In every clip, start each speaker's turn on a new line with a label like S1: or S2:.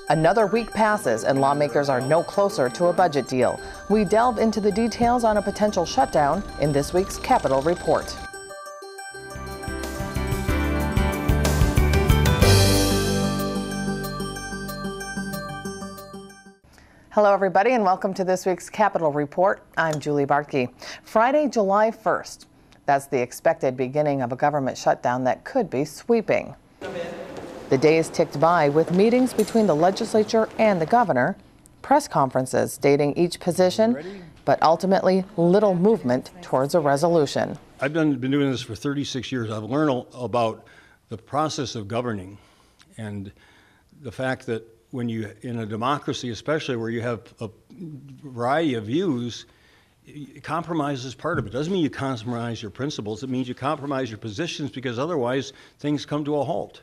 S1: Another week passes and lawmakers are no closer to a budget deal. We delve into the details on a potential shutdown in this week's Capitol Report. Hello, everybody, and welcome to this week's Capitol Report. I'm Julie Bartkey. Friday, July 1st. That's the expected beginning of a government shutdown that could be sweeping. The days ticked by with meetings between the legislature and the governor, press conferences stating each position, but ultimately little movement towards a resolution.
S2: I've been doing this for 36 years. I've learned about the process of governing and the fact that when you, in a democracy especially where you have a variety of views, compromise is part of it. It doesn't mean you compromise your principles. It means you compromise your positions, because otherwise things come to a halt.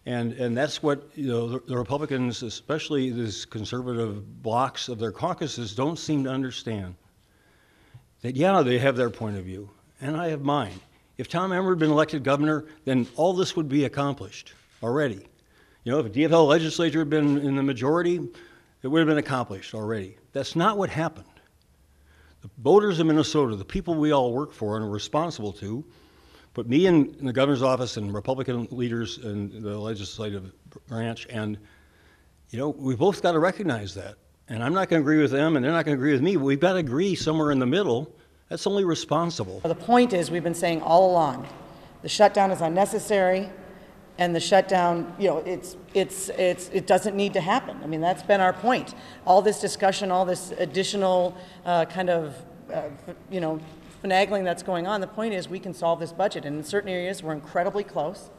S2: And that's what, the Republicans, especially these conservative blocks of their caucuses, don't seem to understand. That, yeah, they have their point of view, and I have mine. If Tom Emmer had been elected governor, then all this would be accomplished already. If the DFL legislature had been in the majority, it would have been accomplished already. That's not what happened. The voters of Minnesota, the people we all work for and are responsible to, put me in the governor's office and Republican leaders in the legislative branch, and we both got to recognize that. And I'm not going to agree with them, and they're not going to agree with me, but we've got to agree somewhere in the middle. That's only responsible.
S3: The point is, we've been saying all along, the shutdown is unnecessary, and the shutdown, it doesn't need to happen. I mean, that's been our point. All this discussion, all this additional finagling that's going on, the point is we can solve this budget. And in certain areas, we're incredibly close.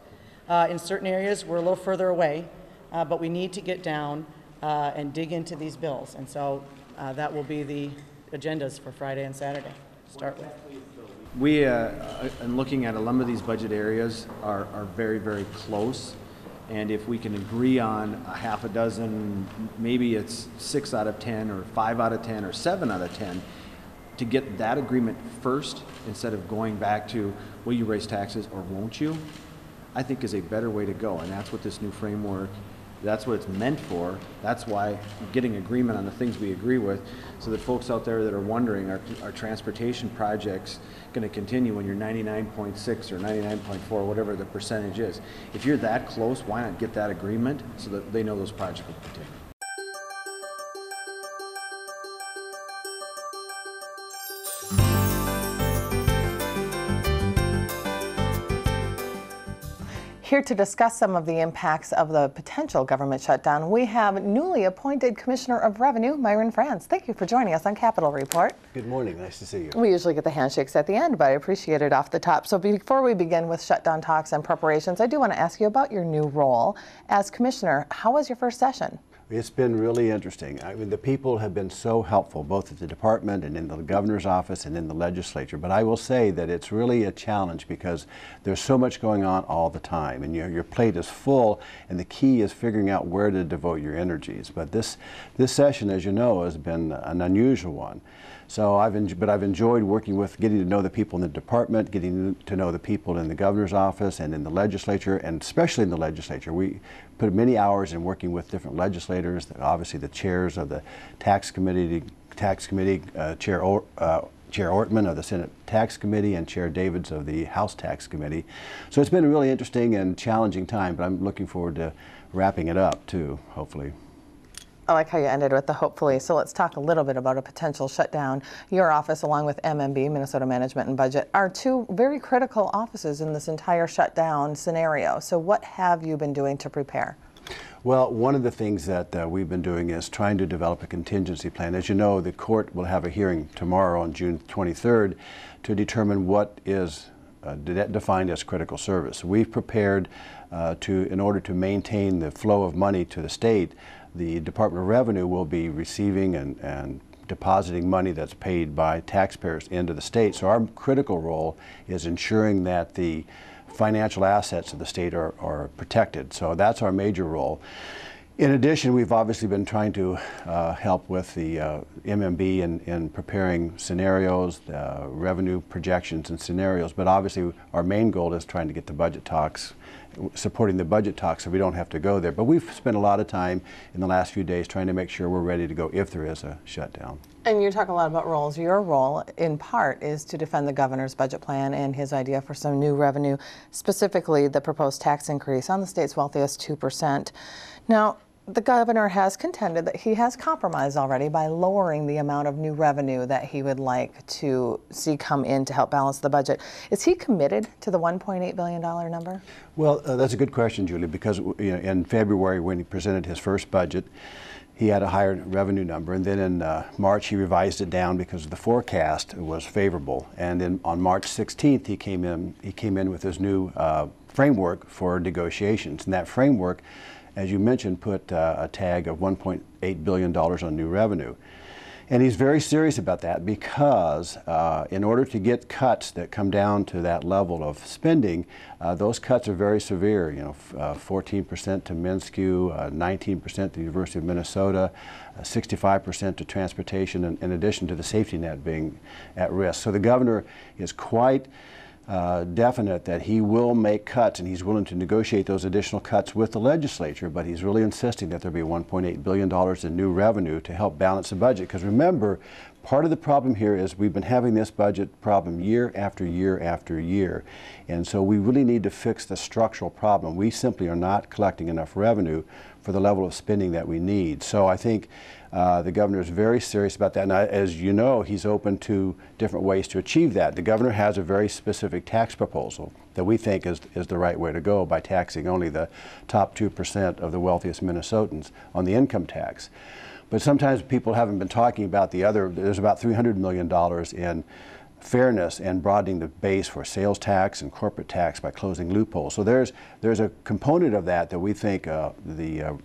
S3: In certain areas, we're a little further away. But we need to get down and dig into these bills. And so that will be the agendas for Friday and Saturday to start with.
S4: We, in looking at a number of these budget areas, are very, very close. And if we can agree on a half a dozen, maybe it's 6 out of 10 or 5 out of 10 or 7 out of 10, to get that agreement first instead of going back to, will you raise taxes or won't you, I think is a better way to go. And that's what this new framework, that's what it's meant for. That's why getting agreement on the things we agree with, so that folks out there that are wondering, are transportation projects going to continue when you're 99.6 or 99.4, whatever the percentage is. If you're that close, why not get that agreement so that they know those projects will continue?
S1: Here to discuss some of the impacts of the potential government shutdown, we have newly appointed Commissioner of Revenue, Myron Frans. Thank you for joining us on Capitol Report.
S5: Good morning. Nice to see you.
S1: We usually get the handshakes at the end, but I appreciate it off the top. So before we begin with shutdown talks and preparations, I do want to ask you about your new role as Commissioner. How was your first session?
S5: It's been really interesting. I mean, the people have been so helpful, both at the department and in the governor's office and in the legislature. But I will say that it's really a challenge because there's so much going on all the time, and your plate is full, and the key is figuring out where to devote your energies. But this session, as you know, has been an unusual one. So I've enjoyed working with, getting to know the people in the department, getting to know the people in the governor's office and in the legislature, and especially in the legislature. We put many hours in working with different legislators, obviously the chairs of the Tax Committee, Chair Ortman of the Senate Tax Committee, and Chair Davids of the House Tax Committee. So it's been a really interesting and challenging time, but I'm looking forward to wrapping it up too, hopefully.
S1: I like how you ended with the hopefully. So let's talk a little bit about a potential shutdown. Your office, along with MMB, Minnesota Management and Budget, are two very critical offices in this entire shutdown scenario. So what have you been doing to prepare?
S5: Well, one of the things that we've been doing is trying to develop a contingency plan. As you know, the court will have a hearing tomorrow on June 23rd to determine what is defined as critical service. We've prepared in order to maintain the flow of money to the state. The Department of Revenue will be receiving and depositing money that's paid by taxpayers into the state. So our critical role is ensuring that the financial assets of the state are protected. So that's our major role. In addition, we've obviously been trying to help with the MMB in preparing scenarios, revenue projections and scenarios, but obviously our main goal is trying to get the budget talks supporting the budget talks, so we don't have to go there. But we've spent a lot of time in the last few days trying to make sure we're ready to go if there is a shutdown.
S1: And you talk a lot about roles. Your role, in part, is to defend the governor's budget plan and his idea for some new revenue, specifically the proposed tax increase on the state's wealthiest 2%. Now, the governor has contended that he has compromised already by lowering the amount of new revenue that he would like to see come in to help balance the budget. Is he committed to the $1.8 billion number?
S5: Well, that's a good question, Julie, because in February when he presented his first budget, he had a higher revenue number, and then in March he revised it down because the forecast was favorable. And then on March 16th he came in with his new framework for negotiations, and that framework, as you mentioned, put a tag of $1.8 billion on new revenue. And he's very serious about that because in order to get cuts that come down to that level of spending, those cuts are very severe. 14% to MnSCU, 19% to the University of Minnesota, 65% to transportation, in addition to the safety net being at risk. So the governor is quite definite that he will make cuts, and he's willing to negotiate those additional cuts with the legislature, but he's really insisting that there be $1.8 billion in new revenue to help balance the budget. Because remember, part of the problem here is we've been having this budget problem year after year after year, and so we really need to fix the structural problem. We simply are not collecting enough revenue for the level of spending that we need. So I think the governor is very serious about that, and as you know, he's open to different ways to achieve that. The governor has a very specific tax proposal that we think is the right way to go, by taxing only the top 2% of the wealthiest Minnesotans on the income tax. But sometimes people haven't been talking about the other. There's about $300 million in fairness and broadening the base for sales tax and corporate tax by closing loopholes. So there's a component of that we think the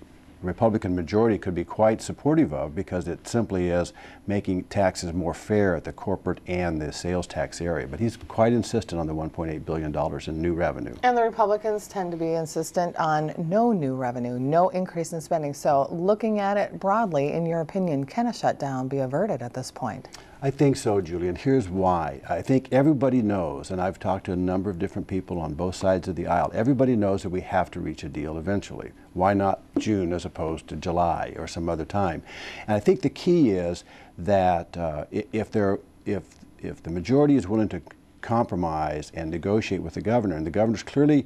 S5: Republican majority could be quite supportive of, because it simply is making taxes more fair at the corporate and the sales tax area. But he's quite insistent on the $1.8 billion in new revenue.
S1: And the Republicans tend to be insistent on no new revenue, no increase in spending. So looking at it broadly, in your opinion, can a shutdown be averted at this point?
S5: I think so, Julie, and here's why. I think everybody knows, and I've talked to a number of different people on both sides of the aisle, everybody knows that we have to reach a deal eventually. Why not June as opposed to July or some other time? And I think the key is that if the majority is willing to compromise and negotiate with the governor, and the governor's clearly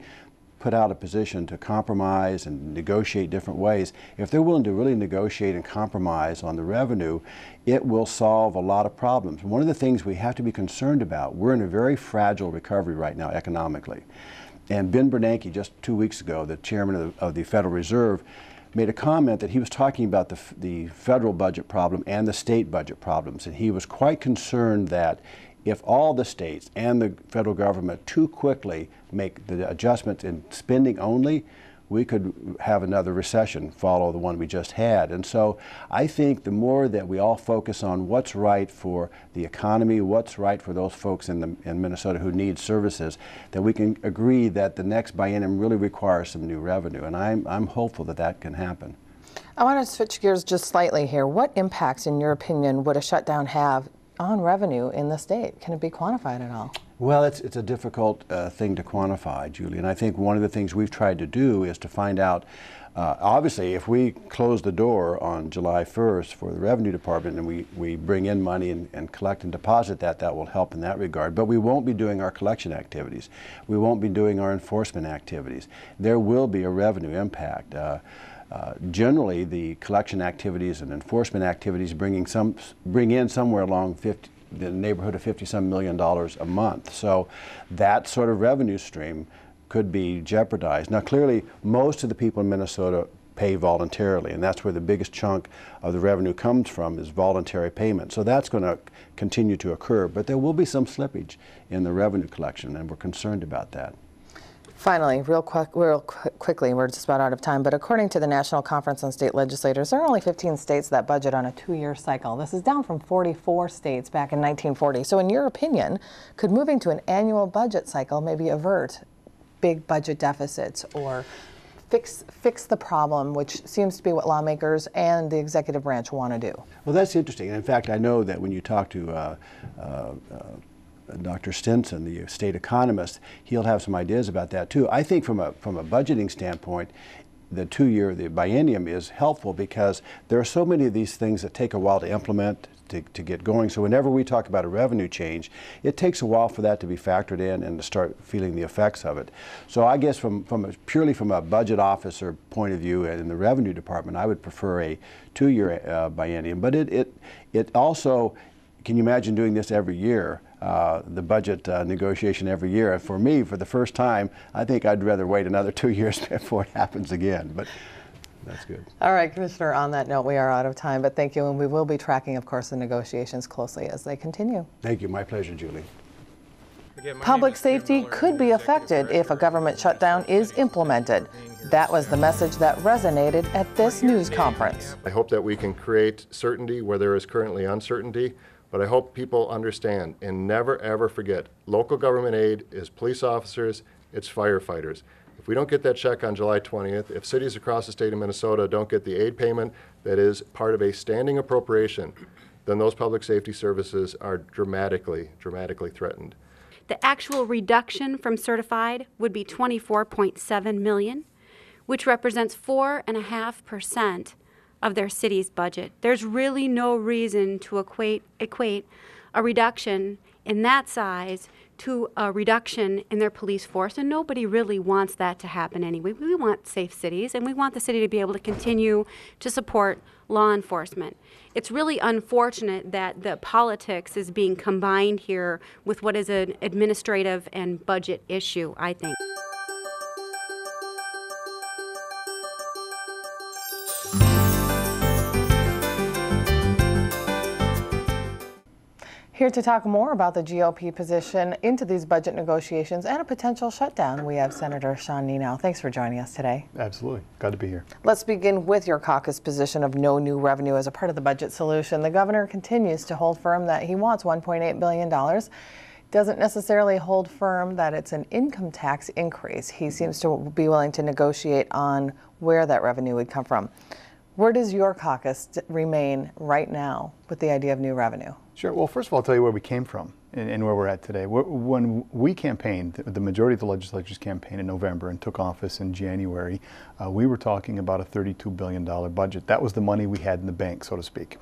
S5: put out a position to compromise and negotiate different ways, if they're willing to really negotiate and compromise on the revenue, it will solve a lot of problems. One of the things we have to be concerned about, we're in a very fragile recovery right now economically. And Ben Bernanke, just 2 weeks ago, the chairman of the Federal Reserve, made a comment that he was talking about the federal budget problem and the state budget problems. And he was quite concerned that if all the states and the federal government too quickly make the adjustments in spending only, we could have another recession follow the one we just had. And so I think the more that we all focus on what's right for the economy, what's right for those folks in Minnesota who need services, that we can agree that the next biennium really requires some new revenue. And I'm hopeful that that can happen.
S1: I want to switch gears just slightly here. What impacts, in your opinion, would a shutdown have on revenue in the state? Can it be quantified at all?
S5: Well, it's a difficult thing to quantify, Julie, and I think one of the things we've tried to do is to find out, obviously, if we close the door on July 1st for the Revenue Department and we bring in money and collect and deposit that will help in that regard, but we won't be doing our collection activities. We won't be doing our enforcement activities. There will be a revenue impact. Generally, the collection activities and enforcement activities bring in somewhere along the neighborhood of $50-some million a month. So that sort of revenue stream could be jeopardized. Now, clearly, most of the people in Minnesota pay voluntarily, and that's where the biggest chunk of the revenue comes from, is voluntary payment. So that's going to continue to occur, but there will be some slippage in the revenue collection, and we're concerned about that.
S1: Finally, real quickly, we're just about out of time, but according to the National Conference on State Legislators, there are only 15 states that budget on a 2-year cycle. This is down from 44 states back in 1940. So in your opinion, could moving to an annual budget cycle maybe avert big budget deficits or fix the problem, which seems to be what lawmakers and the executive branch want to do?
S5: Well, that's interesting. And in fact, I know that when you talk to Dr. Stinson, the state economist, he'll have some ideas about that too. I think from a budgeting standpoint, the biennium is helpful because there are so many of these things that take a while to implement, to get going. So whenever we talk about a revenue change, it takes a while for that to be factored in and to start feeling the effects of it. So I guess purely from a budget officer point of view and in the revenue department, I would prefer a 2-year biennium. But it also, can you imagine doing this every year? The budget negotiation every year. For me, for the first time, I think I'd rather wait another 2 years before it happens again. But that's good.
S1: All right, Commissioner, on that note, we are out of time, but thank you, and we will be tracking, of course, the negotiations closely as they continue.
S5: Thank you. My pleasure, Julie.
S1: Public safety could be affected if a government shutdown is implemented. That was the message that resonated at this news conference.
S6: I hope that we can create certainty where there is currently uncertainty, but I hope people understand and never ever forget, local government aid is police officers, it's firefighters. If we don't get that check on July 20th, if cities across the state of Minnesota don't get the aid payment that is part of a standing appropriation, then those public safety services are dramatically threatened.
S7: The actual reduction from certified would be $24.7 million, which represents 4.5% of their city's budget. There's really no reason to equate a reduction in that size to a reduction in their police force, and nobody really wants that to happen anyway. We want safe cities, and we want the city to be able to continue to support law enforcement. It's really unfortunate that the politics is being combined here with what is an administrative and budget issue, I think.
S1: Here to talk more about the GOP position into these budget negotiations and a potential shutdown, we have Senator Nienow. Thanks for joining us today.
S8: Absolutely. Glad to be here.
S1: Let's begin with your caucus position of no new revenue as a part of the budget solution. The governor continues to hold firm that he wants $1.8 billion. Doesn't necessarily hold firm that it's an income tax increase. He seems to be willing to negotiate on where that revenue would come from. Where does your caucus remain right now with the idea of new revenue?
S8: Sure. Well, first of all, I'll tell you where we came from and where we're at today. When we campaigned, the majority of the legislature's campaigned in November and took office in January, we were talking about a $32 billion budget. That was the money we had in the bank, so to speak.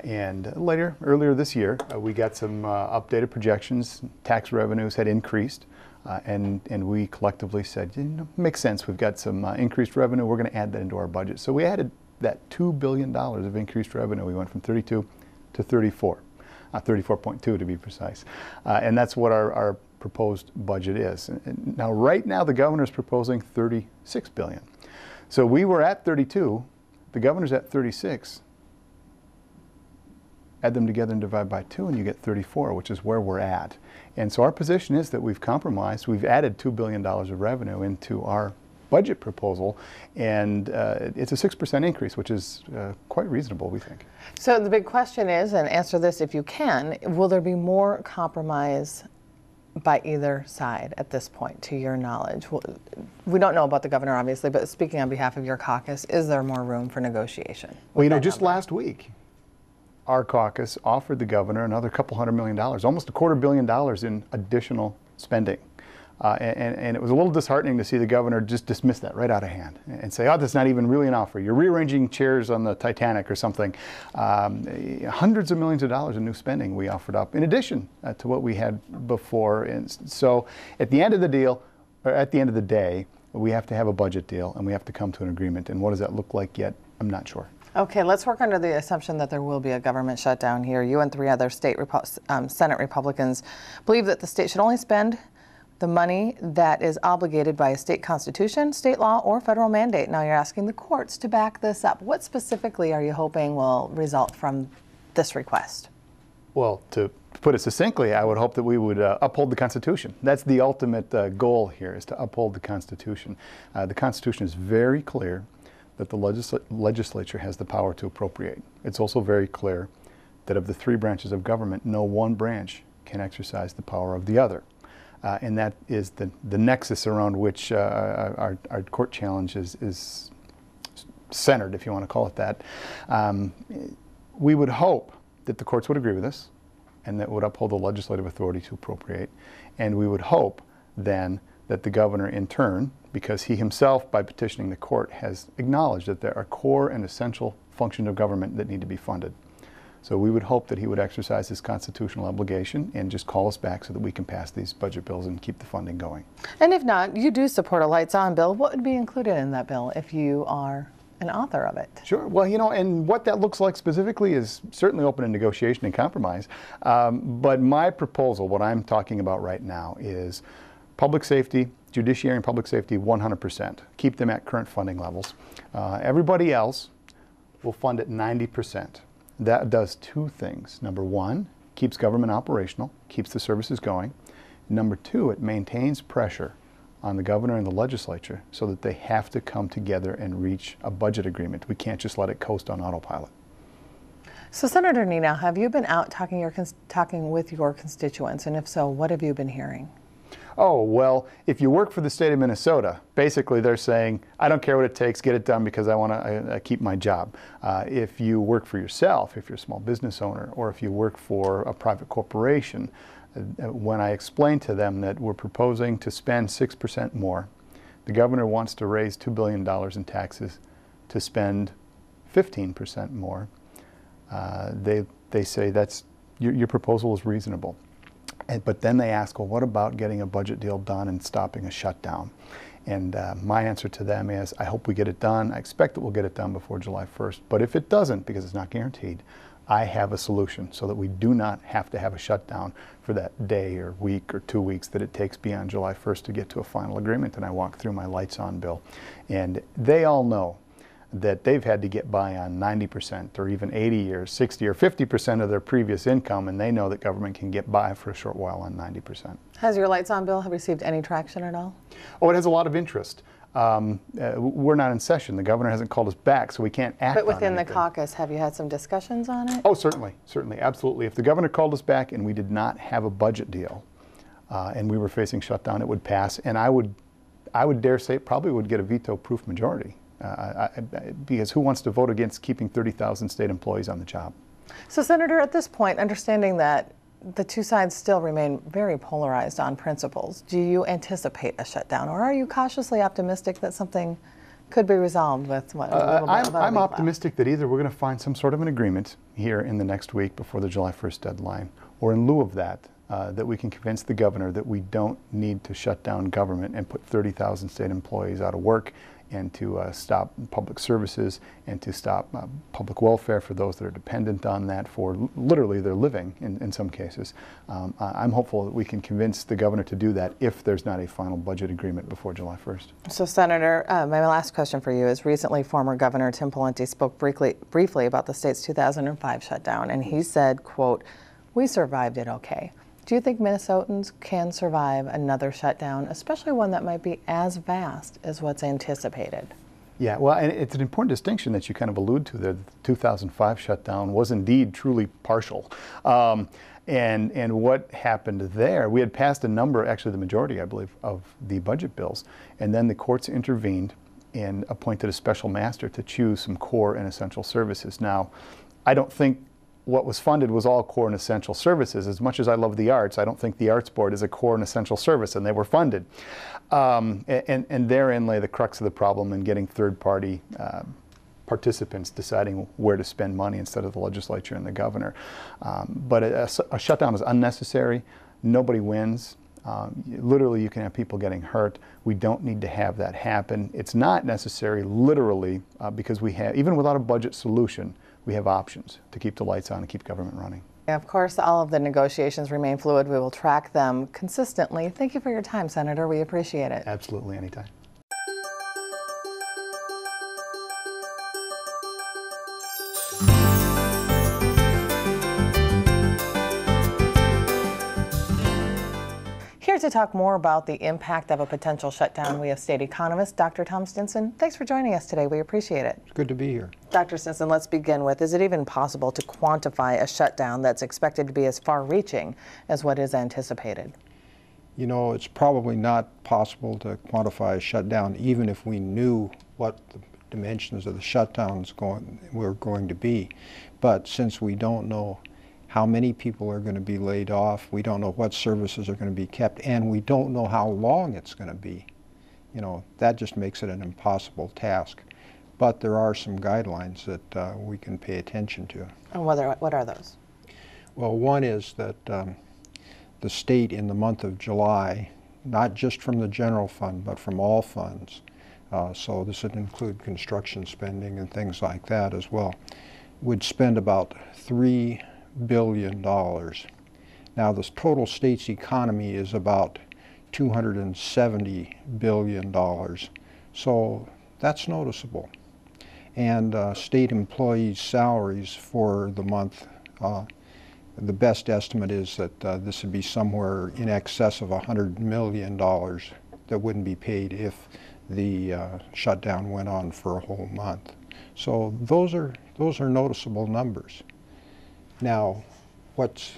S8: And earlier this year, we got some updated projections. Tax revenues had increased. And we collectively said, makes sense. We've got some increased revenue. We're going to add that into our budget. So we added that $2 billion of increased revenue. We went from 32 to 34, 34.2 to be precise. And that's what our proposed budget is. Now, right now, the governor's proposing $36 billion. So we were at 32. The governor's at 36. Add them together and divide by 2, and you get 34, which is where we're at. And so our position is that we've compromised. We've added $2 billion of revenue into our budget proposal, and it's a 6% increase, which is quite reasonable, we think.
S1: So the big question is, and answer this if you can, will there be more compromise by either side at this point, to your knowledge? We don't know about the governor, obviously, but speaking on behalf of your caucus, is there more room for negotiation?
S8: Well, just last week, our caucus offered the governor another couple $100 million, almost $250 million in additional spending. And it was a little disheartening to see the governor just dismiss that right out of hand and say, oh, that's not even really an offer. You're rearranging chairs on the Titanic or something. Hundreds of millions of dollars in new spending we offered up, in addition to what we had before. And so at the end of the deal, or at the end of the day, we have to have a budget deal and we have to come to an agreement. And what does that look like yet? I'm not sure.
S1: Okay, let's work under the assumption that there will be a government shutdown here. You and 3 other Senate Republicans believe that the state should only spend the money that is obligated by a state constitution, state law, or federal mandate. Now you're asking the courts to back this up. What specifically are you hoping will result from this request?
S8: Well, to put it succinctly, I would hope that we would uphold the Constitution. That's the ultimate goal here, is to uphold the Constitution. The Constitution is very clear that the legislature has the power to appropriate. It's also very clear that of the 3 branches of government, no one branch can exercise the power of the other. And that is the nexus around which our court challenge is centered, if you want to call it that. We would hope that the courts would agree with us, and that would uphold the legislative authority to appropriate. And we would hope then that the governor in turn, because he himself, by petitioning the court, has acknowledged that there are core and essential functions of government that need to be funded. So we would hope that he would exercise his constitutional obligation and just call us back so that we can pass these budget bills and keep the funding going.
S1: And if not, you do support a lights on bill. What would be included in that bill if you are an author of it?
S8: Sure. Well, you know, and what that looks like specifically is certainly open to negotiation and compromise. But my proposal, what I'm talking about right now, is public safety, judiciary and public safety 100%. Keep them at current funding levels. Everybody else will fund at 90%. That does two things. Number one, keeps government operational, keeps the services going. Number two, it maintains pressure on the governor and the legislature so that they have to come together and reach a budget agreement. We can't just let it coast on autopilot.
S1: So Senator Nienow, have you been out talking with your constituents? And if so, what have you been hearing?
S8: Oh, well, if you work for the state of Minnesota, basically they're saying, I don't care what it takes, get it done because I want to keep my job. If you work for yourself, if you're a small business owner, or if you work for a private corporation, when I explain to them that we're proposing to spend 6% more, the governor wants to raise $2 billion in taxes to spend 15% more, they say that's your proposal is reasonable. But then they ask, well, what about getting a budget deal done and stopping a shutdown? And my answer to them is, I hope we get it done. I expect that we'll get it done before July 1st. But if it doesn't, because it's not guaranteed, I have a solution so that we do not have to have a shutdown for that day or week or 2 weeks that it takes beyond July 1st to get to a final agreement. And I walk through my lights on bill. And they all know that they've had to get by on 90% or even 80 or 60 or 50% of their previous income, and they know that government can get by for a short while on 90%.
S1: Has your lights on bill received any traction at all?
S8: Oh, it has a lot of interest. We're not in session. The governor hasn't called us back, so we can't act on anything.
S1: But within the caucus, have you had some discussions on it?
S8: Oh, certainly, absolutely. If the governor called us back and we did not have a budget deal, and we were facing shutdown, it would pass, and I would dare say it probably would get a veto-proof majority. Because who wants to vote against keeping 30,000 state employees on the job?
S1: So, Senator, at this point, understanding that the two sides still remain very polarized on principles, do you anticipate a shutdown, or are you cautiously optimistic that something could be resolved with what?
S8: I'm optimistic that either we're going to find some sort of an agreement here in the next week before the July 1st deadline, or in lieu of that, that we can convince the governor that we don't need to shut down government and put 30,000 state employees out of work, and to stop public services, and to stop public welfare for those that are dependent on that for literally their living in some cases. I'm hopeful that we can convince the governor to do that if there's not a final budget agreement before July 1st.
S1: So, Senator, my last question for you is, recently former Governor Tim Pawlenty spoke briefly about the state's 2005 shutdown, and he said, quote, "We survived it okay." Do you think Minnesotans can survive another shutdown, especially one that might be as vast as what's anticipated?
S8: Yeah, well, and it's an important distinction that you kind of allude to there. The 2005 shutdown was indeed truly partial. And what happened there, we had passed a number, actually the majority, I believe, of the budget bills, and then the courts intervened and appointed a special master to choose some core and essential services. Now, I don't think what was funded was all core and essential services. As much as I love the arts, I don't think the Arts Board is a core and essential service, and they were funded. And therein lay the crux of the problem in getting third-party participants deciding where to spend money instead of the legislature and the governor. But a shutdown is unnecessary. Nobody wins. Literally, you can have people getting hurt. We don't need to have that happen. It's not necessary, literally, because we have, even without a budget solution, we have options to keep the lights on and keep government running.
S1: Of course, all of the negotiations remain fluid. We will track them consistently. Thank you for your time, Senator. We appreciate it.
S8: Absolutely, anytime.
S1: Here to talk more about the impact of a potential shutdown, we have state economist Dr. Tom Stinson. Thanks for joining us today. We appreciate it.
S9: It's good to be here.
S1: Dr. Stinson, let's begin with, is it even possible to quantify a shutdown that's expected to be as far-reaching as what is anticipated?
S9: You know, it's probably not possible to quantify a shutdown even if we knew what the dimensions of the shutdowns were going to be. But since we don't know how many people are going to be laid off. We don't know what services are going to be kept, and we don't know how long it's going to be. You know, that just makes it an impossible task. But there are some guidelines that we can pay attention to.
S1: And what are those?
S9: Well, one is that the state in the month of July, not just from the general fund, but from all funds, so this would include construction spending and things like that as well, would spend about $3 billion. Now, the total state's economy is about $270 billion, so that's noticeable. And state employees' salaries for the month, the best estimate is that this would be somewhere in excess of $100 million that wouldn't be paid if the shutdown went on for a whole month. So those are noticeable numbers. Now, what's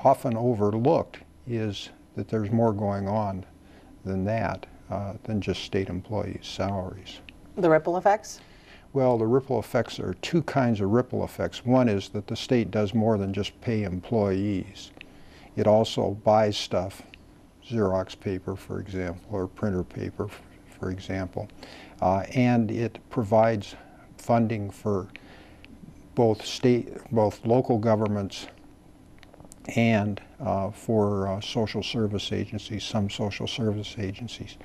S9: often overlooked is that there's more going on than that, than just state employees' salaries.
S1: The ripple effects?
S9: Well, the ripple effects are two kinds of ripple effects. One is that the state does more than just pay employees. It also buys stuff, Xerox paper, for example, or printer paper, for example, and it provides funding for both local governments and for social service agencies, some social service agencies.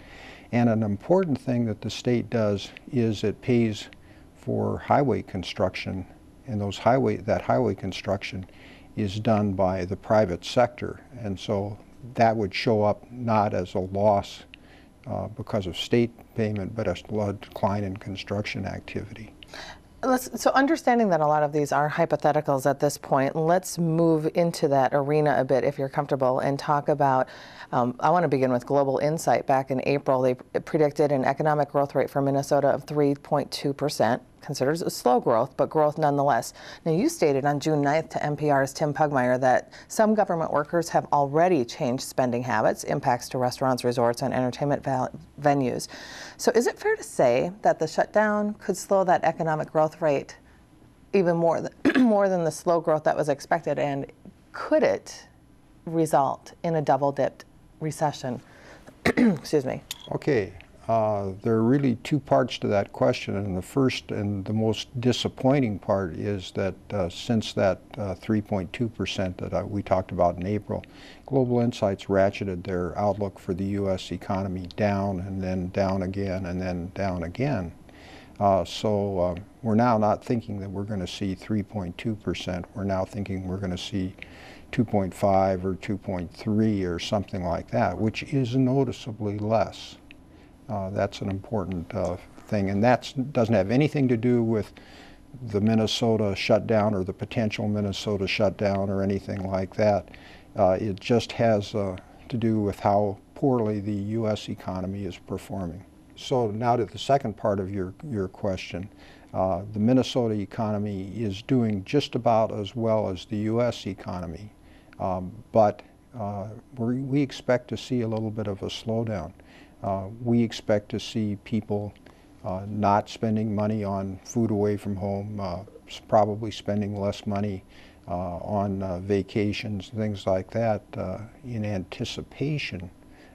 S9: And an important thing that the state does is it pays for highway construction, and that highway construction is done by the private sector, and so that would show up not as a loss because of state payment, but as a decline in construction activity.
S1: So understanding that a lot of these are hypotheticals at this point, let's move into that arena a bit if you're comfortable and talk about, I want to begin with Global Insight. Back in April, they predicted an economic growth rate for Minnesota of 3.2%, considered a slow growth, but growth nonetheless. Now, you stated on June 9th to NPR's Tim Pugmire that some government workers have already changed spending habits, impacts to restaurants, resorts, and entertainment venues. So is it fair to say that the shutdown could slow that economic growth rate even more than the slow growth that was expected, and could it result in a double-dipped recession? Excuse me.
S9: Okay. There are really two parts to that question, and the first and the most disappointing part is that since that 3.2% that we talked about in April, Global Insights ratcheted their outlook for the U.S. economy down and then down again and then down again. So we're now not thinking that we're going to see 3.2%. We're now thinking we're going to see 2.5 or 2.3 or something like that, which is noticeably less. That's an important thing, and that doesn't have anything to do with the Minnesota shutdown or the potential Minnesota shutdown or anything like that. It just has to do with how poorly the U.S. economy is performing. So now to the second part of your question. The Minnesota economy is doing just about as well as the U.S. economy, but we expect to see a little bit of a slowdown. We expect to see people not spending money on food away from home, probably spending less money on vacations, things like that, in anticipation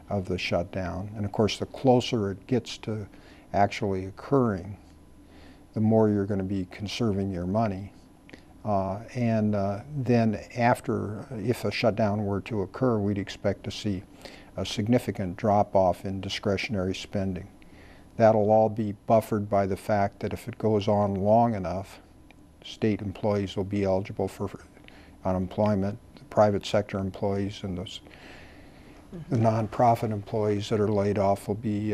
S9: of the shutdown. And of course, the closer it gets to actually occurring, the more you're going to be conserving your money. Then after, if a shutdown were to occur, we'd expect to see a significant drop-off in discretionary spending. That'll all be buffered by the fact that if it goes on long enough, state employees will be eligible for unemployment. The private sector employees and the nonprofit employees that are laid off will be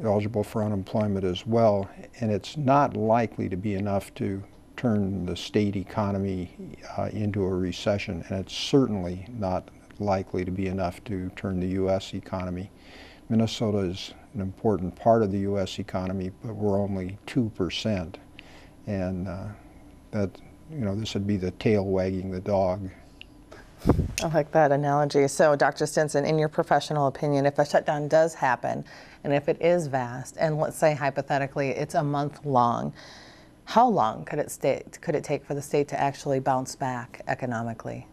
S9: eligible for unemployment as well. And it's not likely to be enough to turn the state economy into a recession, and it's certainly not likely to be enough to turn the U.S. economy. Minnesota is an important part of the U.S. economy, but we're only 2%, and this would be the tail wagging the dog.
S1: I like that analogy. So, Dr. Stinson, in your professional opinion, if a shutdown does happen, and if it is vast, and let's say hypothetically it's a month long, How long could it take for the state to actually bounce back economically?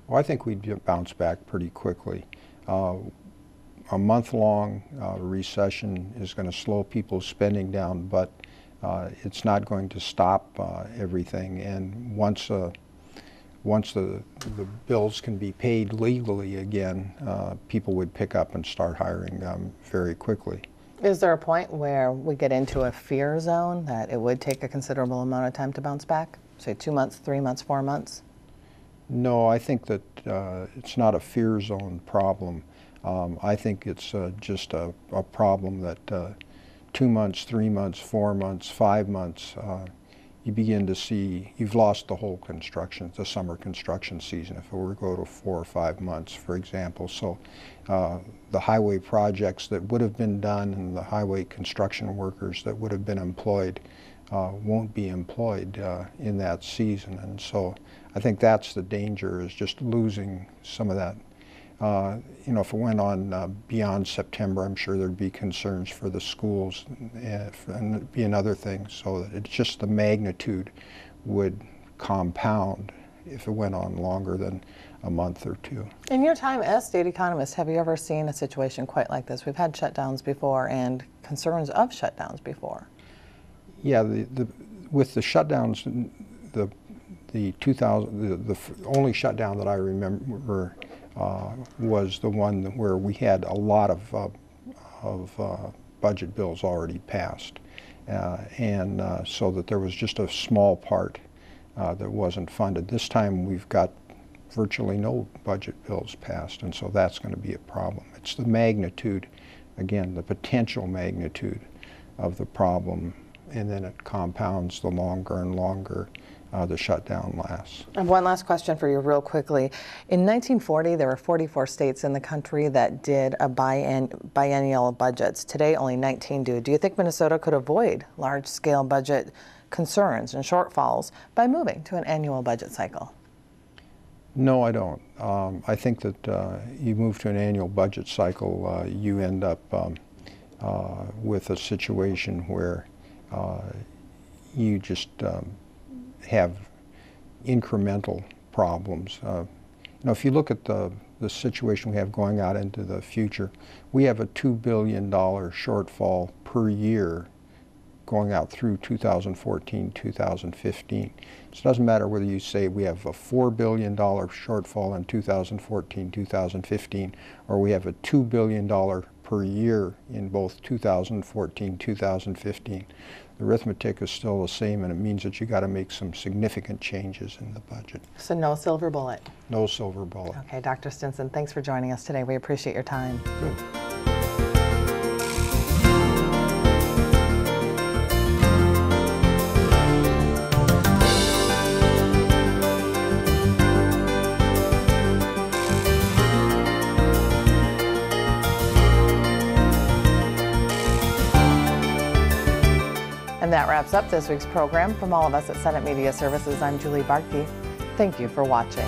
S9: Well, I think we'd bounce back pretty quickly. A month-long recession is going to slow people's spending down, but it's not going to stop everything. And once the bills can be paid legally again, people would pick up and start hiring very quickly.
S1: Is there a point where we get into a fear zone that it would take a considerable amount of time to bounce back? Say 2 months, 3 months, 4 months?
S9: No, I think that it's not a fear zone problem. I think it's just a problem that 2 months, 3 months, 4 months, 5 months, you begin to see you've lost the whole the summer construction season if it were to go to 4 or 5 months, for example. So the highway projects that would have been done and the highway construction workers that would have been employed won't be employed in that season. And so I think that's the danger, is just losing some of that. You know, if it went on beyond September, I'm sure there'd be concerns for the schools and it'd be another thing. So that it's just the magnitude would compound if it went on longer than a month or two.
S1: In your time as state economist, have you ever seen a situation quite like this? We've had shutdowns before and concerns of shutdowns before.
S9: Yeah, with the shutdowns, the only shutdown that I remember was the one where we had a lot of budget bills already passed, and so that there was just a small part that wasn't funded. This time we've got virtually no budget bills passed, and so that's going to be a problem. It's the magnitude, again, the potential magnitude of the problem, and then it compounds the longer and longer the shutdown lasts.
S1: And one last question for you real quickly. In 1940, there were 44 states in the country that did a biennial budgets. Today, only 19 do. Do you think Minnesota could avoid large-scale budget concerns and shortfalls by moving to an annual budget cycle?
S9: No, I don't. I think that you move to an annual budget cycle, you end up with a situation where you just have incremental problems. You know, if you look at the situation we have going out into the future, we have a $2 billion shortfall per year going out through 2014, 2015. So it doesn't matter whether you say we have a $4 billion shortfall in 2014, 2015, or we have a $2 billion per year in both 2014, 2015. The arithmetic is still the same, and it means that you got to make some significant changes in the budget.
S1: So no silver bullet?
S9: No silver bullet.
S1: Okay, Dr. Stinson, thanks for joining us today. We appreciate your time.
S9: Good.
S1: And that wraps up this week's program. From all of us at Senate Media Services, I'm Julie Bartkey. Thank you for watching.